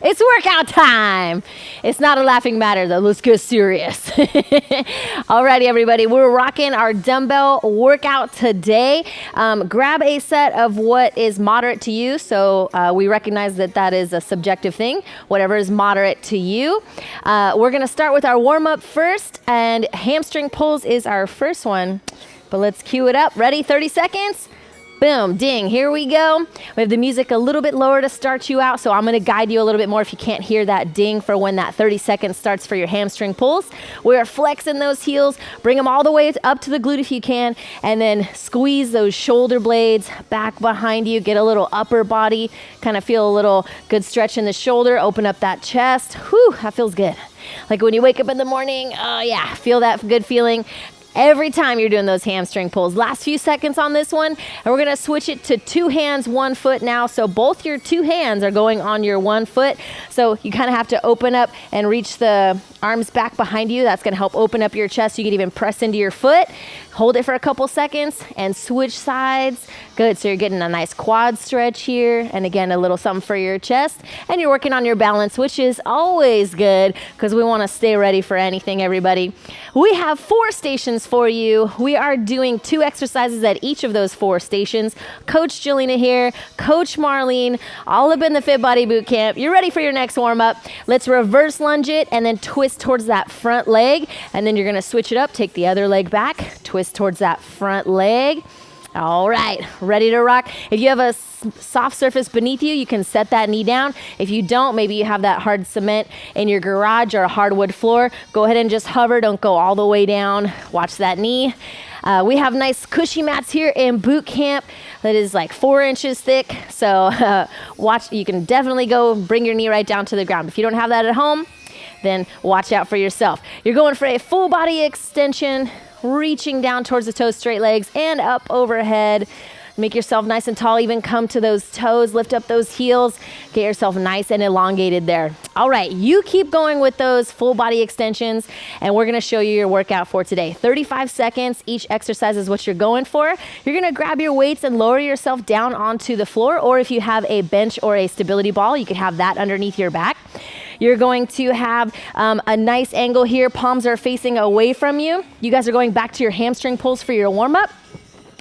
It's workout time. It's not a laughing matter, though. Let's get serious. Alrighty, everybody. We're rocking our dumbbell workout today. Grab a set of what is moderate to you. So we recognize that that is a subjective thing. Whatever is moderate to you. We're going to start with our warm-up first, and hamstring pulls is our first one. But let's cue it up. Ready? 30 seconds. Boom, ding, here we go. We have the music a little bit lower to start you out, so I'm gonna guide you a little bit more if you can't hear that ding for when that 30 seconds starts for your hamstring pulls. We're flexing those heels, bring them all the way up to the glute if you can, and then squeeze those shoulder blades back behind you, get a little upper body, kind of feel a little good stretch in the shoulder, open up that chest. Whew, that feels good. Like when you wake up in the morning, oh yeah, feel that good feeling. Every time you're doing those hamstring pulls. Last few seconds on this one, and we're gonna switch it to 2 hands, 1 foot now. So both your 2 hands are going on your 1 foot. So you kind of have to open up and reach the arms back behind you. That's gonna help open up your chest. You can even press into your foot. Hold it for a couple seconds and switch sides. Good, so you're getting a nice quad stretch here. And again, a little something for your chest. And you're working on your balance, which is always good because we wanna stay ready for anything, everybody. We have 4 stations for you. We are doing 2 exercises at each of those 4 stations. Coach Jelena here, Coach Marlene, all up in the Fit Body Boot Camp. You're ready for your next warm up. Let's reverse lunge it and then twist towards that front leg. And then you're gonna switch it up, take the other leg back, twist towards that front leg. All right, ready to rock. If you have a soft surface beneath you, you can set that knee down. If you don't, maybe you have that hard cement in your garage or a hardwood floor, go ahead and just hover. Don't go all the way down. Watch that knee. We have nice cushy mats here in boot camp that is like 4 inches thick. So watch, you can definitely go bring your knee right down to the ground. If you don't have that at home, then watch out for yourself. You're going for a full body extension, reaching down towards the toes, straight legs, and up overhead. Make yourself nice and tall, even come to those toes, lift up those heels, get yourself nice and elongated there. All right, you keep going with those full body extensions, and we're gonna show you your workout for today. 35 seconds, each exercise is what you're going for. You're gonna grab your weights and lower yourself down onto the floor, or if you have a bench or a stability ball, you could have that underneath your back. You're going to have a nice angle here. Palms are facing away from you. You guys are going back to your hamstring pulls for your warm-up.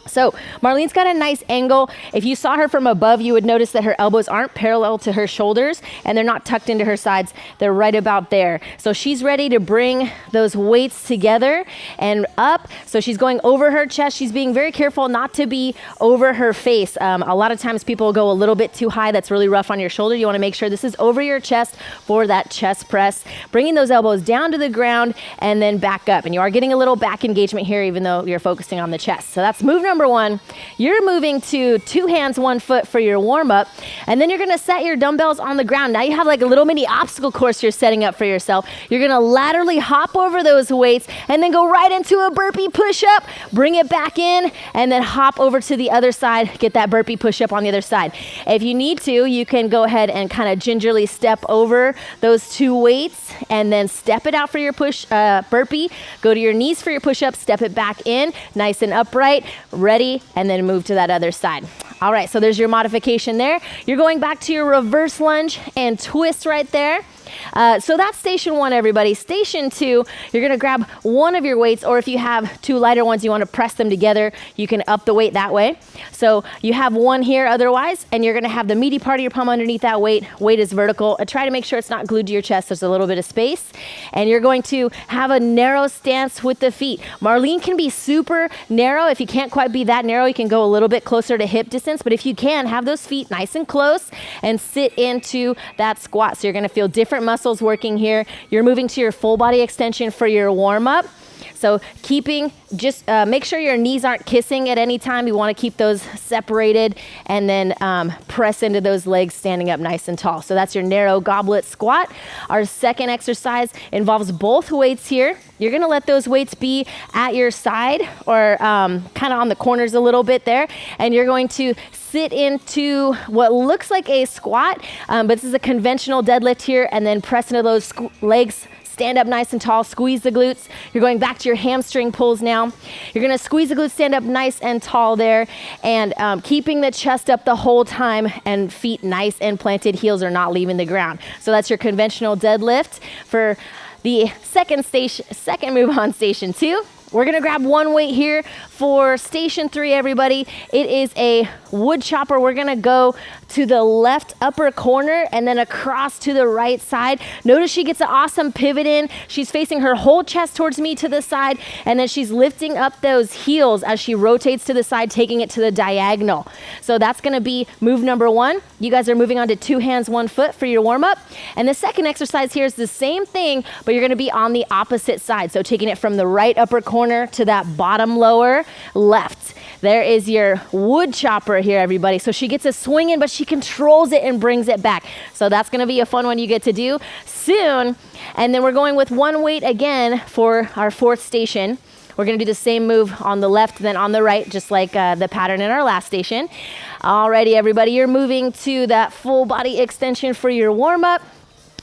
So Marlene's got a nice angle. If you saw her from above, you would notice that her elbows aren't parallel to her shoulders and they're not tucked into her sides. They're right about there. So she's ready to bring those weights together and up. So she's going over her chest. She's being very careful not to be over her face. A lot of times people go a little bit too high. That's really rough on your shoulder. You want to make sure this is over your chest for that chest press. Bringing those elbows down to the ground and then back up. And you are getting a little back engagement here, even though you're focusing on the chest. So that's move number 1. You're moving to 2 hands, 1 foot for your warm-up, and then you're gonna set your dumbbells on the ground. Now you have like a little mini obstacle course you're setting up for yourself. You're gonna laterally hop over those weights and then go right into a burpee push-up, bring it back in, and then hop over to the other side, get that burpee push-up on the other side. If you need to, you can go ahead and kind of gingerly step over those 2 weights and then step it out for your burpee, go to your knees for your push-up, step it back in, nice and upright, ready, and then move to that other side. All right, so there's your modification there. You're going back to your reverse lunge and twist right there. So that's station 1, everybody. Station 2, you're gonna grab one of your weights, or if you have 2 lighter ones, you wanna press them together, you can up the weight that way. So you have 1 here otherwise, and you're gonna have the meaty part of your palm underneath that weight. Weight is vertical. Try to make sure it's not glued to your chest. There's a little bit of space. And you're going to have a narrow stance with the feet. Marlene can be super narrow. If you can't quite be that narrow, you can go a little bit closer to hip distance, but if you can, have those feet nice and close and sit into that squat. So you're gonna feel different muscles working here. You're moving to your full body extension for your warm-up. So make sure your knees aren't kissing at any time. You want to keep those separated and then press into those legs standing up nice and tall. So that's your narrow goblet squat. Our second exercise involves both weights here. You're going to let those weights be at your side or kind of on the corners a little bit there. And you're going to sit into what looks like a squat, but this is a conventional deadlift here, and then press into those legs stand up nice and tall, squeeze the glutes. You're going back to your hamstring pulls now. You're gonna squeeze the glutes, stand up nice and tall there, and keeping the chest up the whole time and feet nice and planted, heels are not leaving the ground. So that's your conventional deadlift. For the second move on station 2, we're gonna grab one weight here for station 3, everybody. It is a wood chopper. We're gonna go to the left upper corner and then across to the right side. Notice she gets an awesome pivot in. She's facing her whole chest towards me to the side, and then she's lifting up those heels as she rotates to the side, taking it to the diagonal. So that's gonna be move number 1. You guys are moving on to 2 hands, 1 foot for your warm up. And the second exercise here is the same thing, but you're gonna be on the opposite side. So taking it from the right upper corner to that bottom lower left. There is your wood chopper here, everybody. So she gets a swing in, but she controls it and brings it back. So that's gonna be a fun one you get to do soon. And then we're going with 1 weight again for our 4th station. We're gonna do the same move on the left, then on the right, just like the pattern in our last station. Alrighty, everybody, you're moving to that full body extension for your warm up.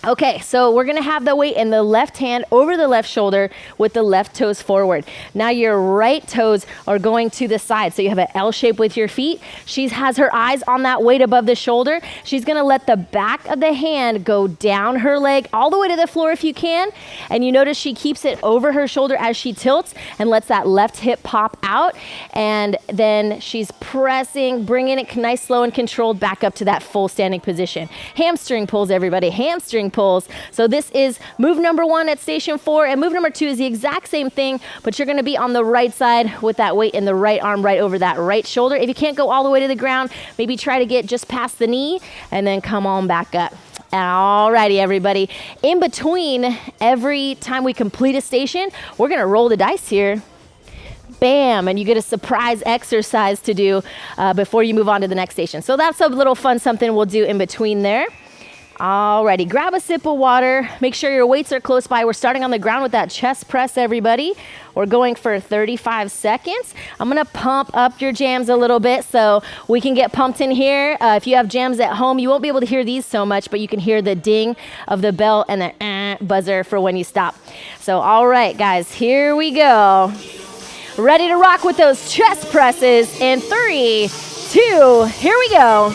Okay, so we're gonna have the weight in the left hand over the left shoulder with the left toes forward. Now your right toes are going to the side. So you have an L shape with your feet. She has her eyes on that weight above the shoulder. She's gonna let the back of the hand go down her leg all the way to the floor if you can. And you notice she keeps it over her shoulder as she tilts and lets that left hip pop out. And then she's pressing, bringing it nice, slow, and controlled back up to that full standing position. Hamstring pulls, everybody, hamstring pulls. So this is move number 1 at station 4, and move number 2 is the exact same thing, but you're gonna be on the right side with that weight in the right arm right over that right shoulder. If you can't go all the way to the ground, maybe try to get just past the knee and then come on back up. Alrighty, everybody. In between every time we complete a station, we're gonna roll the dice here. Bam, and you get a surprise exercise to do before you move on to the next station. So that's a little fun something we'll do in between there. Alrighty, grab a sip of water. Make sure your weights are close by. We're starting on the ground with that chest press, everybody. We're going for 35 seconds. I'm gonna pump up your jams a little bit so we can get pumped in here. If you have jams at home, you won't be able to hear these so much, but you can hear the ding of the bell and the buzzer for when you stop. So, all right, guys, here we go. Ready to rock with those chest presses in 3, 2, here we go.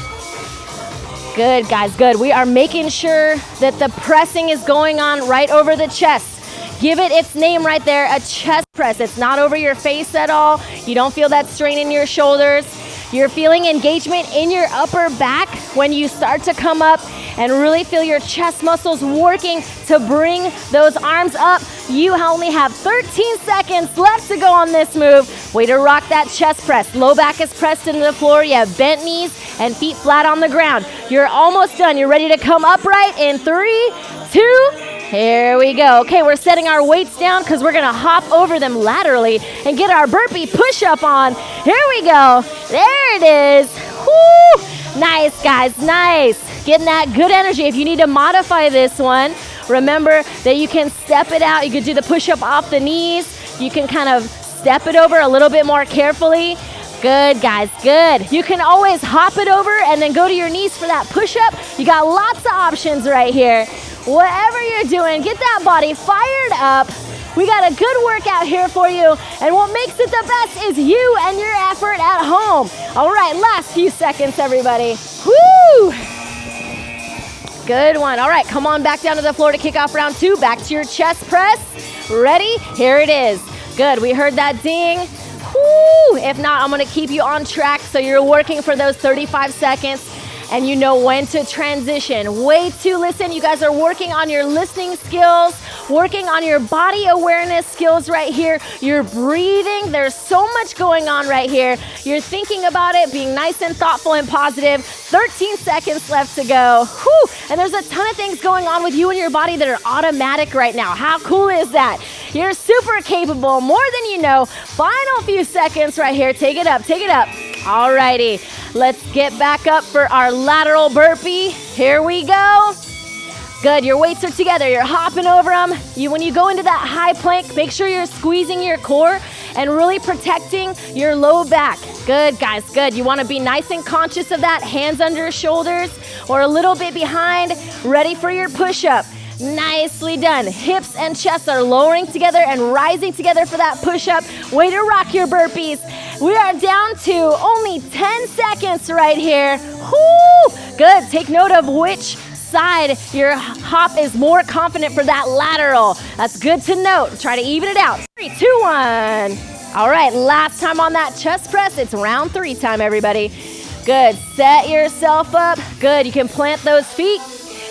Good, guys, good. We are making sure that the pressing is going on right over the chest. Give it its name right there, a chest press. It's not over your face at all. You don't feel that strain in your shoulders. You're feeling engagement in your upper back when you start to come up and really feel your chest muscles working to bring those arms up. You only have 13 seconds left to go on this move. Way to rock that chest press. Low back is pressed into the floor. You have bent knees and feet flat on the ground. You're almost done. You're ready to come upright in 3, 2, here we go. Okay, we're setting our weights down because we're gonna hop over them laterally and get our burpee push-up on. Here we go. There it is. Woo! Nice, guys, nice. Getting that good energy. If you need to modify this one, remember that you can step it out. You can do the push-up off the knees. You can kind of step it over a little bit more carefully. Good, guys, good. You can always hop it over and then go to your knees for that push-up. You got lots of options right here. Whatever you're doing, get that body fired up. We got a good workout here for you, and what makes it the best is you and your effort at home. All right, last few seconds, everybody. Woo! Good one. All right, come on back down to the floor to kick off round 2. Back to your chest press. Ready? Here it is. Good, we heard that ding. Woo! If not, I'm gonna keep you on track so you're working for those 35 seconds. And you know when to transition. Way to listen. You guys are working on your listening skills, working on your body awareness skills right here. You're breathing. There's so much going on right here. You're thinking about it, being nice and thoughtful and positive. 13 seconds left to go. Whew. And there's a ton of things going on with you and your body that are automatic right now. How cool is that? You're super capable, more than you know. Final few seconds right here. Take it up, take it up. Alrighty, let's get back up for our lateral burpee. Here we go. Good, your weights are together. You're hopping over them. When you go into that high plank, make sure you're squeezing your core and really protecting your low back. Good, guys, good. You want to be nice and conscious of that. Hands under your shoulders or a little bit behind. Ready for your push-up. Nicely done. Hips and chest are lowering together and rising together for that push-up. Way to rock your burpees. We are down to only 10 seconds right here. Woo! Good. Take note of which side your hop is more confident for that lateral. That's good to note. Try to even it out. 3, 2, 1. All right, last time on that chest press. It's round 3 time, everybody. Good. Set yourself up. Good. You can plant those feet.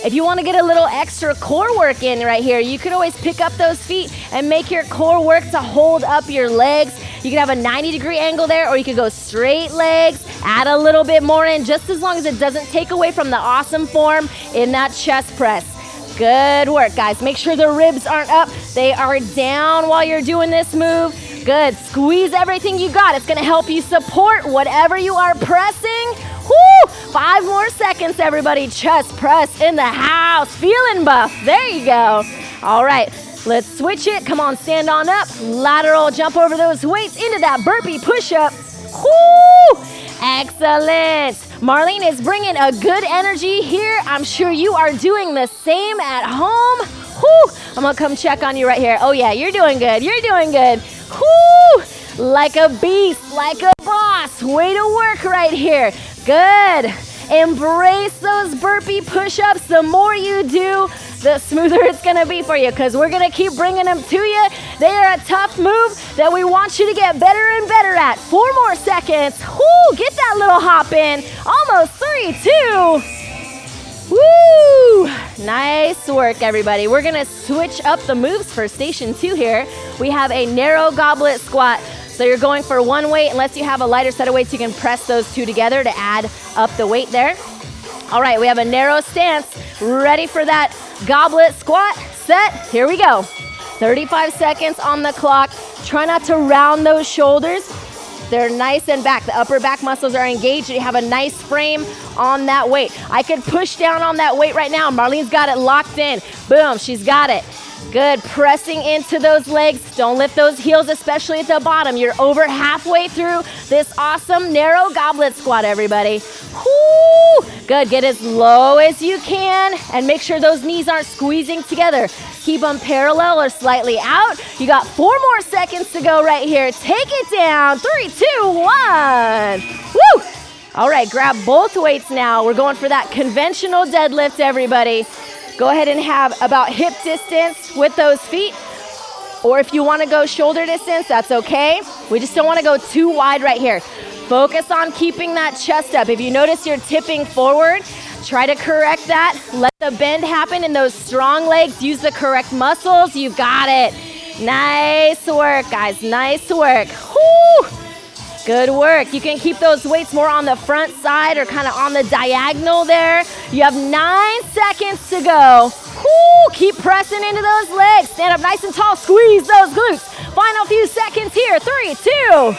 If you want to get a little extra core work in right here, you could always pick up those feet and make your core work to hold up your legs. You can have a 90-degree angle there, or you could go straight legs, add a little bit more in, just as long as it doesn't take away from the awesome form in that chest press. Good work, guys. Make sure the ribs aren't up. They are down while you're doing this move. Good. Squeeze everything you got. It's going to help you support whatever you are pressing. Woo! 5 more seconds, everybody. Chest press in the house. Feeling buff. There you go. All right. Let's switch it. Come on, stand on up. Lateral, jump over those weights into that burpee push-up. Woo! Excellent. Marlene is bringing a good energy here. I'm sure you are doing the same at home. Woo! I'm going to come check on you right here. Oh, yeah, you're doing good. You're doing good. Woo! Like a beast, like a boss. Way to work right here. Good. Embrace those burpee push-ups. The more you do, the smoother it's going to be for you, because we're going to keep bringing them to you. They are a tough move that we want you to get better and better at. 4 more seconds. Woo! Get that little hop in. Almost 3, 2. Woo! Nice work, everybody. We're going to switch up the moves for station 2 here. We have a narrow goblet squat. So you're going for one weight. Unless you have a lighter set of weights, you can press those 2 together to add up the weight there. All right, we have a narrow stance. Ready for that goblet squat. Set. Here we go. 35 seconds on the clock. Try not to round those shoulders. They're nice and back. The upper back muscles are engaged. You have a nice frame on that weight. I could push down on that weight right now. Marlene's got it locked in. Boom, she's got it. Good, pressing into those legs. Don't lift those heels, especially at the bottom. You're over halfway through this awesome narrow goblet squat, everybody. Woo! Good, get as low as you can and make sure those knees aren't squeezing together. Keep them parallel or slightly out. You got 4 more seconds to go right here. Take it down. 3, 2, 1. Woo! All right, grab both weights now. We're going for that conventional deadlift, everybody. Go ahead and have about hip distance with those feet. Or if you want to go shoulder distance, that's okay. We just don't want to go too wide right here. Focus on keeping that chest up. If you notice you're tipping forward, try to correct that. Let the bend happen in those strong legs. Use the correct muscles. You got it. Nice work, guys. Nice work. Woo! Good work. You can keep those weights more on the front side or kind of on the diagonal there. You have 9 seconds to go. Woo! Keep pressing into those legs. Stand up nice and tall. Squeeze those glutes. Final few seconds here. 3, 2.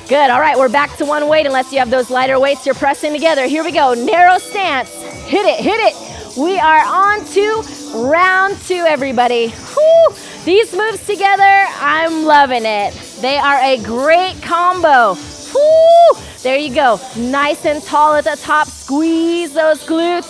Good. All right, we're back to one weight unless you have those lighter weights you're pressing together. Here we go. Narrow stance. Hit it. Hit it. We are on to round 2, everybody. Woo! These moves together, I'm loving it. They are a great combo. Woo! There you go. Nice and tall at the top. Squeeze those glutes.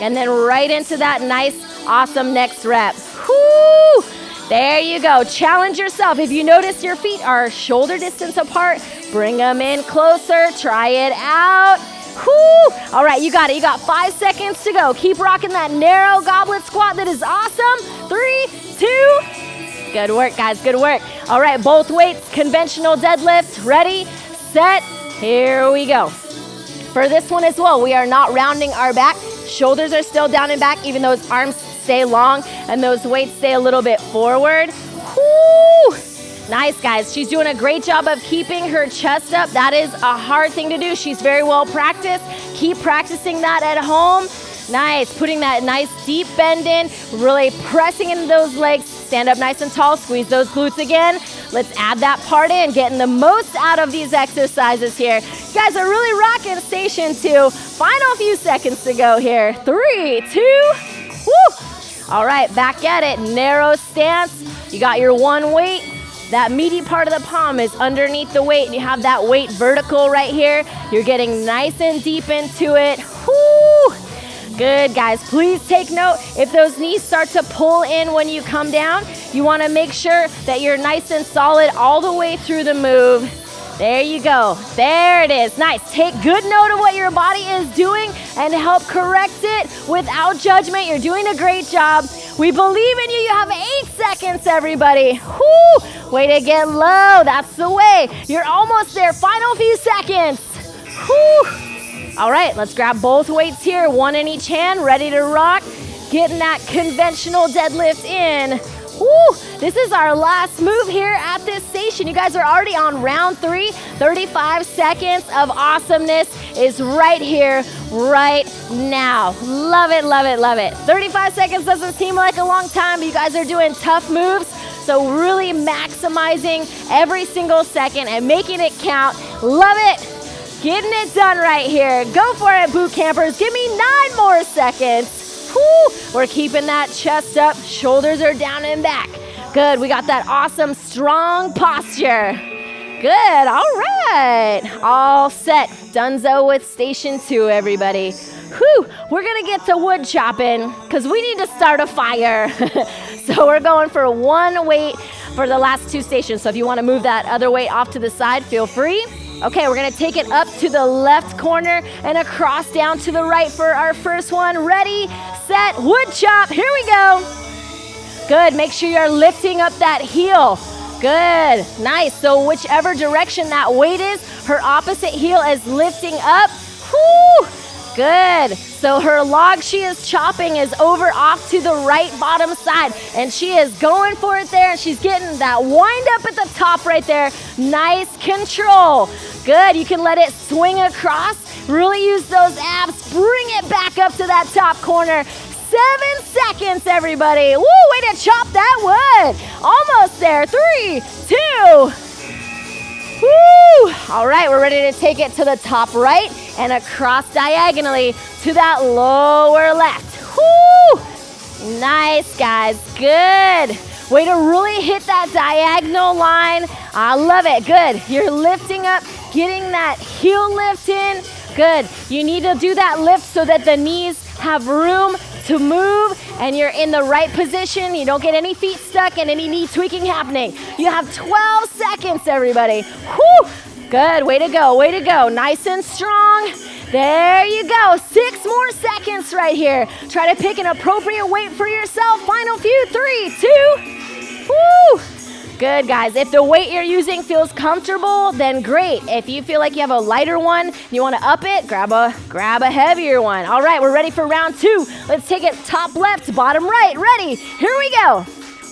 And then right into that nice, awesome next rep. Woo! There you go. Challenge yourself. If you notice your feet are shoulder distance apart, bring them in closer. Try it out. Woo! All right, you got it. You got 5 seconds to go. Keep rocking that narrow goblet squat. That is awesome. 3, 2. Good work, guys. Good work. All right, both weights, conventional deadlift. Ready, set, here we go. For this one as well, we are not rounding our back. Shoulders are still down and back, even though those arms stay long and those weights stay a little bit forward. Woo! Nice, guys. She's doing a great job of keeping her chest up. That is a hard thing to do. She's very well practiced. Keep practicing that at home. Nice. Putting that nice deep bend in, really pressing into those legs. Stand up nice and tall. Squeeze those glutes again. Let's add that part in, getting the most out of these exercises here. You guys are really rocking station 2. Final few seconds to go here. 3, 2, woo! All right, back at it. Narrow stance. You got your one weight. That meaty part of the palm is underneath the weight, and you have that weight vertical right here. You're getting nice and deep into it. Woo! Good, guys. Please take note, if those knees start to pull in when you come down, you want to make sure that you're nice and solid all the way through the move. There you go. There it is. Nice. Take good note of what your body is doing and help correct it without judgment. You're doing a great job. We believe in you. You have 8 seconds, everybody. Whoo! Way to get low. That's the way. You're almost there. Final few seconds. Whoo! All right, let's grab both weights here. One in each hand, ready to rock. Getting that conventional deadlift in. Woo! This is our last move here at this station. You guys are already on round 3. 35 seconds of awesomeness is right here, right now. Love it, love it, love it. 35 seconds doesn't seem like a long time, but you guys are doing tough moves. So really maximizing every single second and making it count. Love it. Getting it done right here. Go for it, boot campers. Give me 9 more seconds. Woo! We're keeping that chest up. Shoulders are down and back. Good. We got that awesome, strong posture. Good. All right. All set. Donezo with station 2, everybody. Whew. We're going to get to wood chopping because we need to start a fire. So we're going for one weight for the last 2 stations. So if you want to move that other weight off to the side, feel free. Okay, we're gonna take it up to the left corner and across down to the right for our first one. Ready, set, wood chop, here we go. Good, make sure you're lifting up that heel. Good, nice. So whichever direction that weight is, her opposite heel is lifting up. Whoo, good. So her log she is chopping is over off to the right bottom side, and she is going for it there, and she's getting that wind up at the top right there. Nice control. Good, you can let it swing across. Really use those abs. Bring it back up to that top corner. 7 seconds, everybody. Woo, way to chop that wood. Almost there. 3, 2. Woo! All right, we're ready to take it to the top right and across diagonally to that lower left. Woo! Nice, guys. Good. Way to really hit that diagonal line. I love it. Good. You're lifting up, getting that heel lift in. Good. You need to do that lift so that the knees have room to move and you're in the right position. You don't get any feet stuck and any knee tweaking happening. You have 12 seconds, everybody. Whew. Good. Way to go. Way to go. Nice and strong. There you go. 6 more seconds right here. Try to pick an appropriate weight for yourself. Final few. 3, 2. Woo! Good, guys. If the weight you're using feels comfortable, then great. If you feel like you have a lighter one, you want to up it, grab a heavier one. All right, we're ready for round 2. Let's take it top left, bottom right. Ready? Here we go.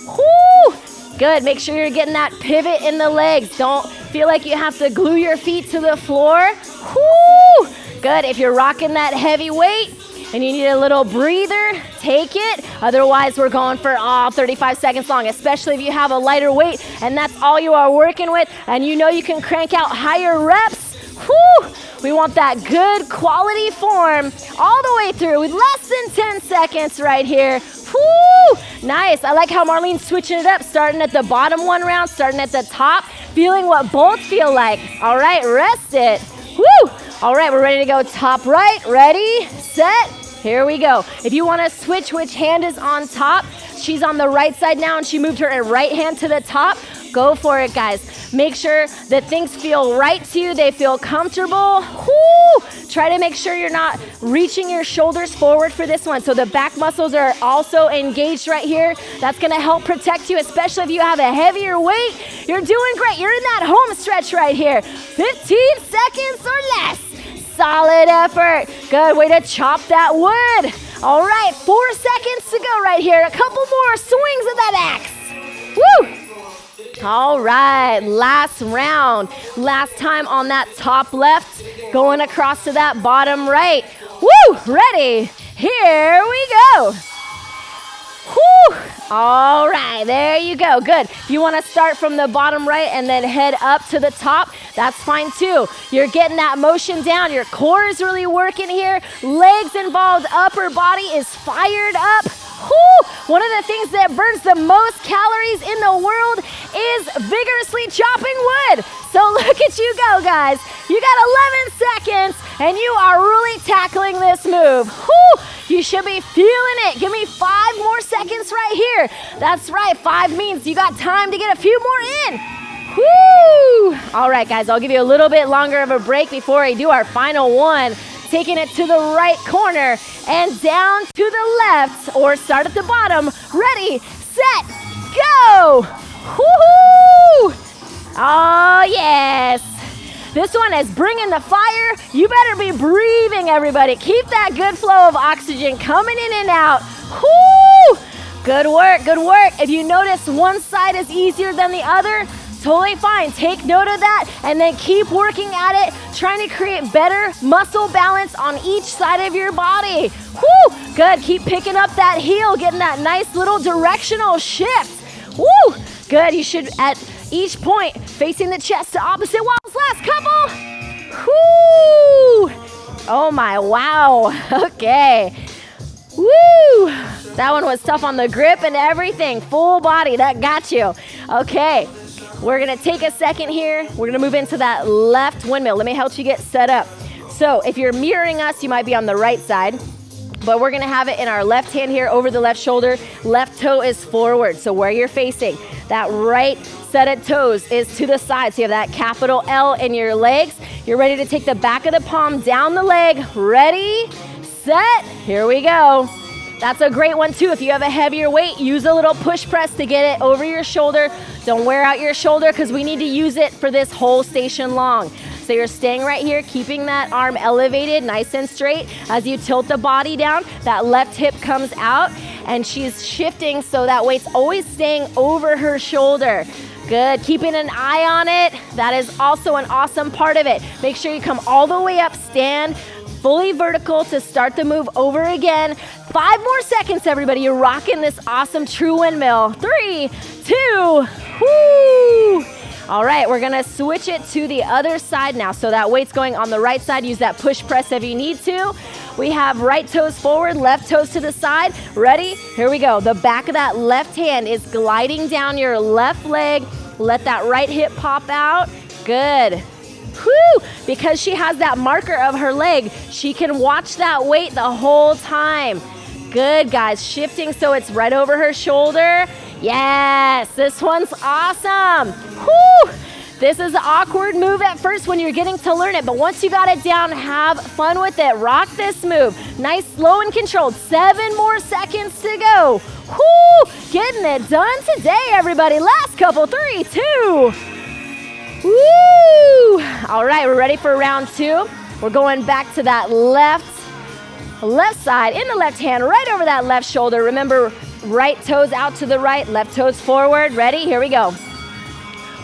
Woo! Good. Make sure you're getting that pivot in the legs. Don't feel like you have to glue your feet to the floor. Woo! Good. If you're rocking that heavy weight and you need a little breather, take it. Otherwise, we're going for 35 seconds long, especially if you have a lighter weight and that's all you are working with and you know you can crank out higher reps. Woo! We want that good quality form all the way through with less than 10 seconds right here. Woo! Nice. I like how Marlene's switching it up, starting at the bottom one round, starting at the top, feeling what both feel like. All right, rest it. Woo! All right, we're ready to go top right. Ready, set, here we go. If you want to switch which hand is on top, she's on the right side now and she moved her right hand to the top. Go for it, guys. Make sure that things feel right to you. They feel comfortable. Woo! Try to make sure you're not reaching your shoulders forward for this one. So the back muscles are also engaged right here. That's going to help protect you, especially if you have a heavier weight. You're doing great. You're in that home stretch right here. 15 seconds or less. Solid effort. Good way to chop that wood. All right, 4 seconds to go right here. A couple more swings of that axe. Woo! All right, last round. Last time on that top left, going across to that bottom right. Woo! Ready? Here we go. Whew. All right, there you go. Good. If you want to start from the bottom right and then head up to the top, that's fine too. You're getting that motion down. Your core is really working here. Legs involved, upper body is fired up. Whew. One of the things that burns the most calories in the world is vigorously chopping wood. So look at you go, guys. You got 11 seconds, and you are really tackling this move. Whoo! You should be feeling it. Give me 5 more seconds right here. That's right, 5 means you got time to get a few more in. Woo! All right, guys, I'll give you a little bit longer of a break before I do our final one. Taking it to the right corner and down to the left, or start at the bottom. Ready, set, go! Woohoo! Oh, yes. This one is bringing the fire. You better be breathing, everybody. Keep that good flow of oxygen coming in and out. Woo! Good work, good work. If you notice one side is easier than the other, totally fine. Take note of that and then keep working at it, trying to create better muscle balance on each side of your body. Woo! Good. Keep picking up that heel, getting that nice little directional shift. Woo! Good. You should, at each point, facing the chest to opposite walls. Last couple. Woo! Oh my, wow. Okay. Woo! That one was tough on the grip and everything. Full body, that got you. Okay. We're gonna take a second here. We're gonna move into that left windmill. Let me help you get set up. So if you're mirroring us, you might be on the right side, but we're gonna have it in our left hand here over the left shoulder. Left toe is forward, so where you're facing, that right set of toes is to the side. So you have that capital L in your legs. You're ready to take the back of the palm down the leg. Ready, set, here we go. That's a great one too. If you have a heavier weight, use a little push press to get it over your shoulder. Don't wear out your shoulder because we need to use it for this whole station long. So you're staying right here, keeping that arm elevated, nice and straight. As you tilt the body down, that left hip comes out and she's shifting so that weight's always staying over her shoulder. Good, keeping an eye on it. That is also an awesome part of it. Make sure you come all the way up, stand fully vertical to start the move over again. 5 more seconds, everybody. You're rocking this awesome true windmill. 3, 2, whoo! All right, we're gonna switch it to the other side now. So that weight's going on the right side. Use that push press if you need to. We have right toes forward, left toes to the side. Ready? Here we go. The back of that left hand is gliding down your left leg. Let that right hip pop out. Good. Whew! Because she has that marker of her leg, she can watch that weight the whole time. Good, guys. Shifting so it's right over her shoulder. Yes, this one's awesome. Whew! This is an awkward move at first when you're getting to learn it, but once you got it down, have fun with it. Rock this move. Nice, slow and controlled. 7 more seconds to go. Whew! Getting it done today, everybody. Last couple. 3, 2. Woo! All right, we're ready for round 2. We're going back to that left side in the left hand, right over that left shoulder. Remember, right toes out to the right, left toes forward. Ready? Here we go.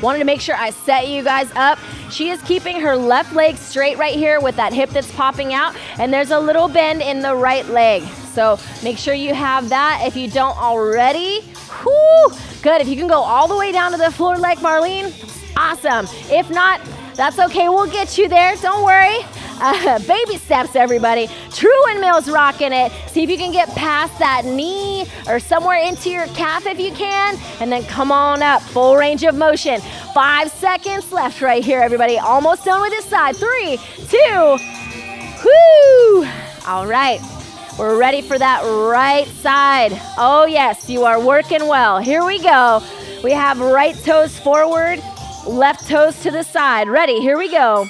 Wanted to make sure I set you guys up. She is keeping her left leg straight right here with that hip that's popping out, and there's a little bend in the right leg. So make sure you have that if you don't already. Whoo! Good. If you can go all the way down to the floor like Marlene, awesome. If not, that's okay. We'll get you there. Don't worry. Baby steps, everybody. True windmill's rocking it. See if you can get past that knee or somewhere into your calf if you can, and then come on up. Full range of motion. 5 seconds left right here, everybody. Almost done with this side. 3, 2, whoo! All right. We're ready for that right side. Oh, yes, you are working well. Here we go. We have right toes forward, left toes to the side. Ready? Here we go.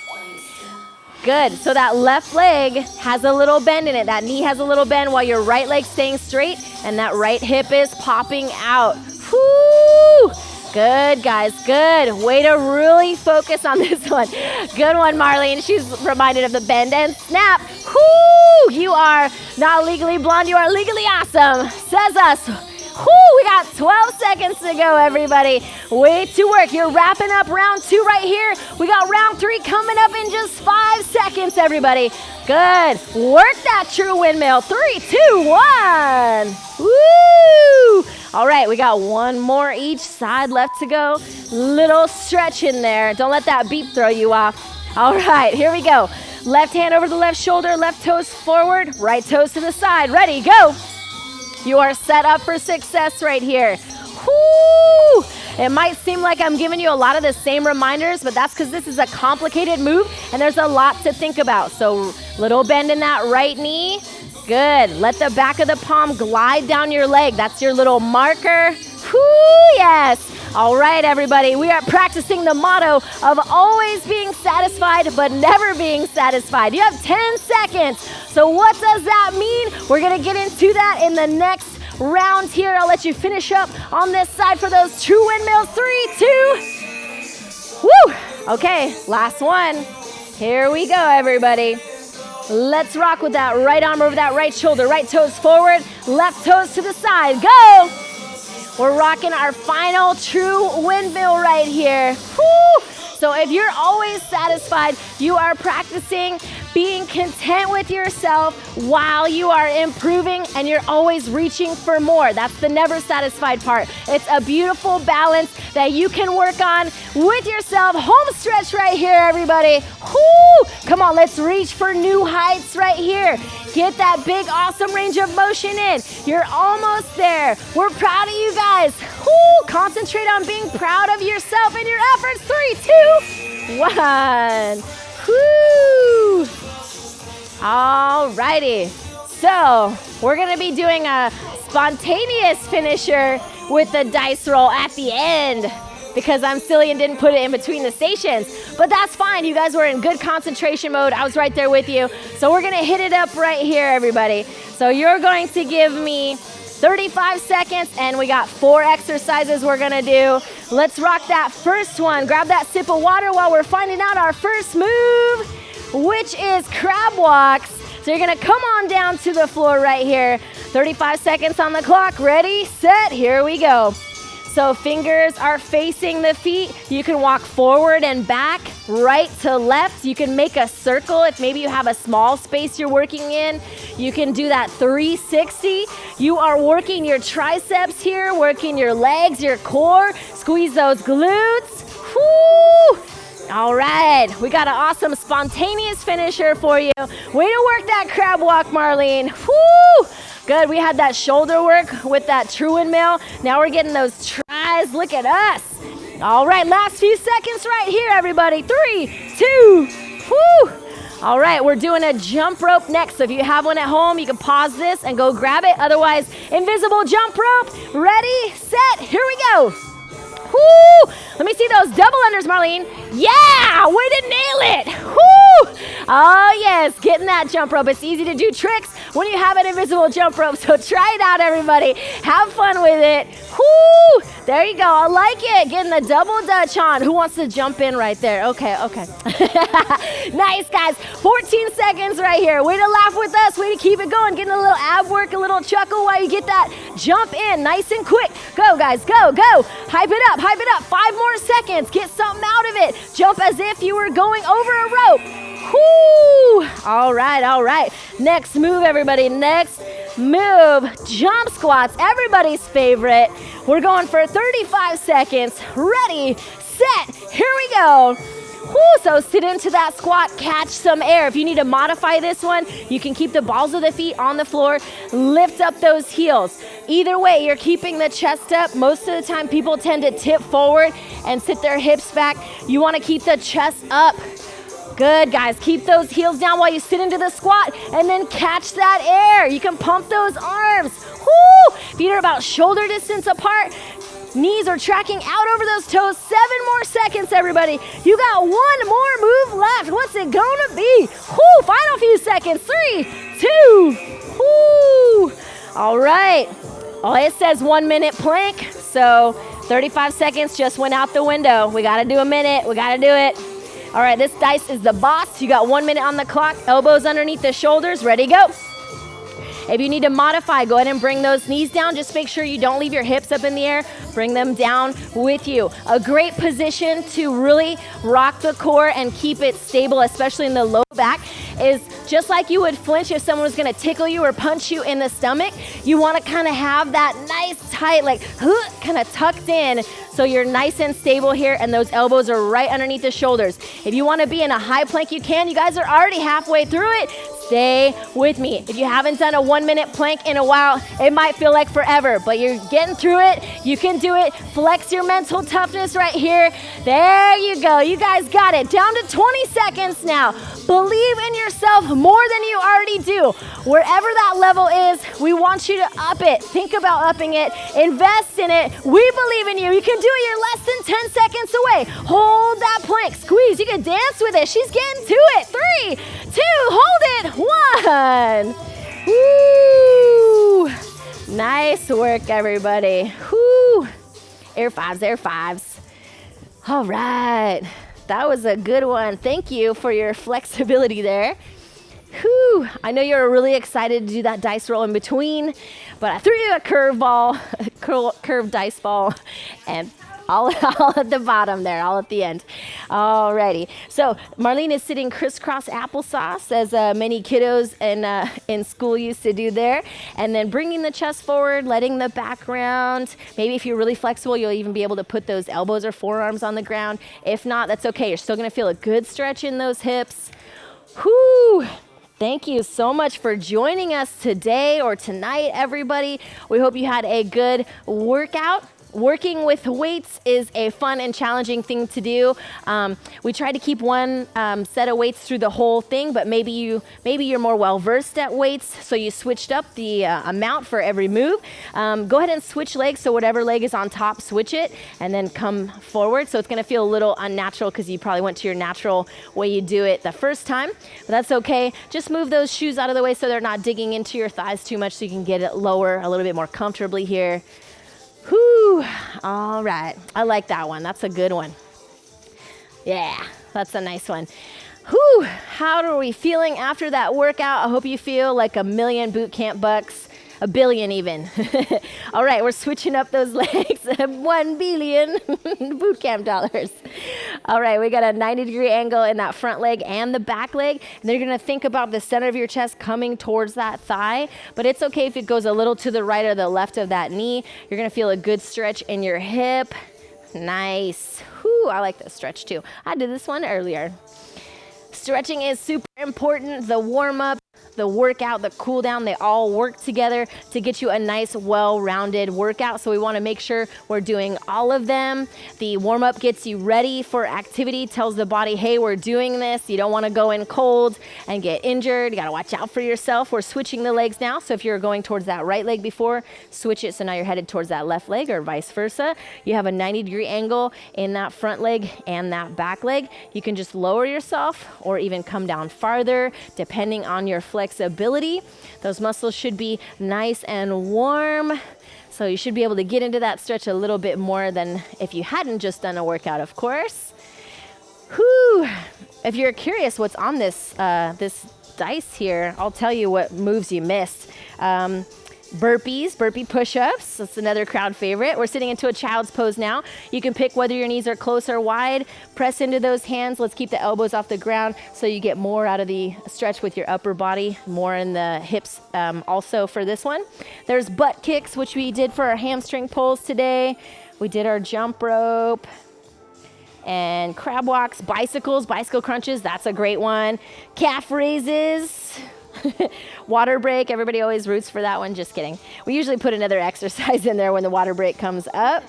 Good. So that left leg has a little bend in it. That knee has a little bend while your right leg's staying straight, and that right hip is popping out. Whoo! Good, guys. Good. Way to really focus on this one. Good one, Marlene. She's reminded of the bend and snap. Whoo! You are not legally blonde. You are legally awesome. Says us. Whoo! We got 12 seconds to go, everybody. Way to work. You're wrapping up round 2 right here. We got round 3 coming up in just 5 seconds, everybody. Good. Work that true windmill. 3, 2, 1. Woo! All right, we got 1 more each side left to go. Little stretch in there. Don't let that beep throw you off. All right, here we go. Left hand over the left shoulder, left toes forward, right toes to the side. Ready, go. You are set up for success right here. Woo! It might seem like I'm giving you a lot of the same reminders, but that's because this is a complicated move and there's a lot to think about. So little bend in that right knee. Good. Let the back of the palm glide down your leg. That's your little marker. Whoo, yes. All right, everybody. We are practicing the motto of always being satisfied, but never being satisfied. You have 10 seconds. So what does that mean? We're going to get into that in the next round here. I'll let you finish up on this side for those true windmills. 3, 2. Woo. Okay, last one. Here we go, everybody. Let's rock with that right arm over that right shoulder. Right toes forward, left toes to the side. Go! We're rocking our final true windmill right here. Woo! So if you're always satisfied, you are practicing being content with yourself while you are improving and you're always reaching for more. That's the never satisfied part. It's a beautiful balance that you can work on with yourself. Home stretch right here, everybody. Woo! Come on, let's reach for new heights right here. Get that big, awesome range of motion in. You're almost there. We're proud of you guys. Woo! Concentrate on being proud of yourself and your efforts. 3, 2, 1. Woo! Alrighty. So we're gonna be doing a spontaneous finisher with the dice roll at the end because I'm silly and didn't put it in between the stations. But that's fine. You guys were in good concentration mode. I was right there with you. So we're gonna hit it up right here, everybody. So you're going to give me 35 seconds, and we got 4 exercises we're gonna do. Let's rock that first one. Grab that sip of water while we're finding out our first move, which is crab walks. So you're gonna come on down to the floor right here. 35 seconds on the clock. Ready, set, here we go. So fingers are facing the feet. You can walk forward and back, right to left. You can make a circle if maybe you have a small space you're working in. You can do that 360. You are working your triceps here, working your legs, your core. Squeeze those glutes. Woo! All right, we got an awesome spontaneous finisher for you. Way to work that crab walk, Marlene. Woo! Good, we had that shoulder work with that true windmill. Now we're getting those tries. Look at us. All right, last few seconds right here, everybody. 3, 2, whoo! All right, we're doing a jump rope next. So if you have one at home, you can pause this and go grab it. Otherwise, invisible jump rope. Ready, set, here we go. Woo! Let me see those double unders, Marlene. Yeah, way to nail it. Woo! Oh, yes, getting that jump rope. It's easy to do tricks when you have an invisible jump rope. So try it out, everybody. Have fun with it. Woo! There you go. I like it. Getting the double dutch on. Who wants to jump in right there? Okay. Nice, guys. 14 seconds right here. Way to laugh with us. Way to keep it going. Getting a little ab work, a little chuckle while you get that jump in. Nice and quick. Go, guys. Go, go. Hype it up. 5 more seconds. Get something out of it. Jump as if you were going over a rope. Whoo! All right. Next move, everybody. Next move. Jump squats. Everybody's favorite. We're going for 35 seconds. Ready, set, here we go. Whoo, so sit into that squat, catch some air. If you need to modify this one, you can keep the balls of the feet on the floor, lift up those heels. Either way, you're keeping the chest up. Most of the time, people tend to tip forward and sit their hips back. You want to keep the chest up. Good, guys. Keep those heels down while you sit into the squat and then catch that air. You can pump those arms. Woo! Feet are about shoulder distance apart. Knees are tracking out over those toes. 7 more seconds, everybody. You got 1 more move left. What's it gonna be? Woo! Final few seconds. 3, 2, woo! All right. Oh, it says 1 minute plank. So 35 seconds just went out the window. We gotta do a minute. We gotta do it. All right, this dice is the boss. You got 1 minute on the clock. Elbows underneath the shoulders. Ready, go. If you need to modify, go ahead and bring those knees down. Just make sure you don't leave your hips up in the air. Bring them down with you. A great position to really rock the core and keep it stable, especially in the low back, is just like you would flinch if someone was gonna tickle you or punch you in the stomach. You wanna kinda have that nice tight, like, kinda tucked in so you're nice and stable here and those elbows are right underneath the shoulders. If you wanna be in a high plank, you can. You guys are already halfway through it. Stay with me. If you haven't done a 1-minute plank in a while, it might feel like forever, but you're getting through it. You can do it. Flex your mental toughness right here. There you go. You guys got it. Down to 20 seconds now. Believe in yourself more than you already do. Wherever that level is, we want you to up it. Think about upping it. Invest in it. We believe in you. You can do it. You're less than 10 seconds away. Hold that plank. Squeeze. You can dance with it. She's getting to it. 3, 2, hold it. 1. Woo! Nice work, everybody. Woo! Air fives, air fives. All right. That was a good one. Thank you for your flexibility there. Whew. I know you're really excited to do that dice roll in between, but I threw you a curveball, curved dice ball, and all at the bottom there, all at the end. Alrighty. So Marlene is sitting crisscross applesauce, as many kiddos in school used to do there. And then bringing the chest forward, letting the back round. Maybe if you're really flexible, you'll even be able to put those elbows or forearms on the ground. If not, that's okay. You're still going to feel a good stretch in those hips. Whew. Thank you so much for joining us today or tonight, everybody. We hope you had a good workout. Working with weights is a fun and challenging thing to do. We try to keep one set of weights through the whole thing, but maybe you're more well-versed at weights, so you switched up the amount for every move. Go ahead and switch legs, so whatever leg is on top, switch it, and then come forward. So it's gonna feel a little unnatural because you probably went to your natural way you do it the first time, but that's okay. Just move those shoes out of the way so they're not digging into your thighs too much, so you can get it lower a little bit more comfortably here. Whew. All right. I like that one. That's a good one. Yeah, that's a nice one. Whew. How are we feeling after that workout? I hope you feel like $1,000,000 boot camp bucks. $1 billion even. All right, we're switching up those legs. $1 billion boot camp dollars. All right, we got a 90-degree angle in that front leg and the back leg. And you're gonna think about the center of your chest coming towards that thigh, but it's okay if it goes a little to the right or the left of that knee. You're gonna feel a good stretch in your hip. Nice. Whew, I like this stretch too. I did this one earlier. Stretching is super important. The warm-up, the workout, the cool down, they all work together to get you a nice, well-rounded workout. So we want to make sure we're doing all of them. The warm-up gets you ready for activity, tells the body, hey, we're doing this. You don't want to go in cold and get injured. You got to watch out for yourself. We're switching the legs now. So if you're going towards that right leg before, switch it so now you're headed towards that left leg or vice versa. You have a 90-degree angle in that front leg and that back leg. You can just lower yourself or even come down farther depending on your flexibility. Those muscles should be nice and warm, so you should be able to get into that stretch a little bit more than if you hadn't just done a workout, of course. Whew. If you're curious what's on this dice here, I'll tell you what moves you missed. Burpees, burpee push-ups. That's another crowd favorite. We're sitting into a child's pose now. You can pick whether your knees are close or wide. Press into those hands. Let's keep the elbows off the ground so you get more out of the stretch with your upper body, more in the hips also for this one. There's butt kicks, which we did for our hamstring pulls today. We did our jump rope and crab walks, bicycle crunches. That's a great one. Calf raises. Water break, everybody always roots for that one. Just kidding. We usually put another exercise in there when the water break comes up.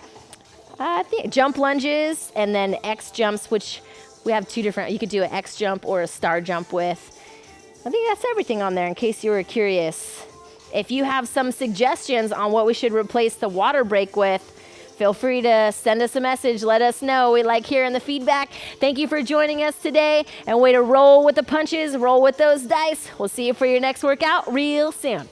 Jump lunges and then X jumps, which we have two different. You could do an X jump or a star jump with. I think that's everything on there in case you were curious. If you have some suggestions on what we should replace the water break with, feel free to send us a message. Let us know. We like hearing the feedback. Thank you for joining us today. And way to roll with the punches, roll with those dice. We'll see you for your next workout real soon.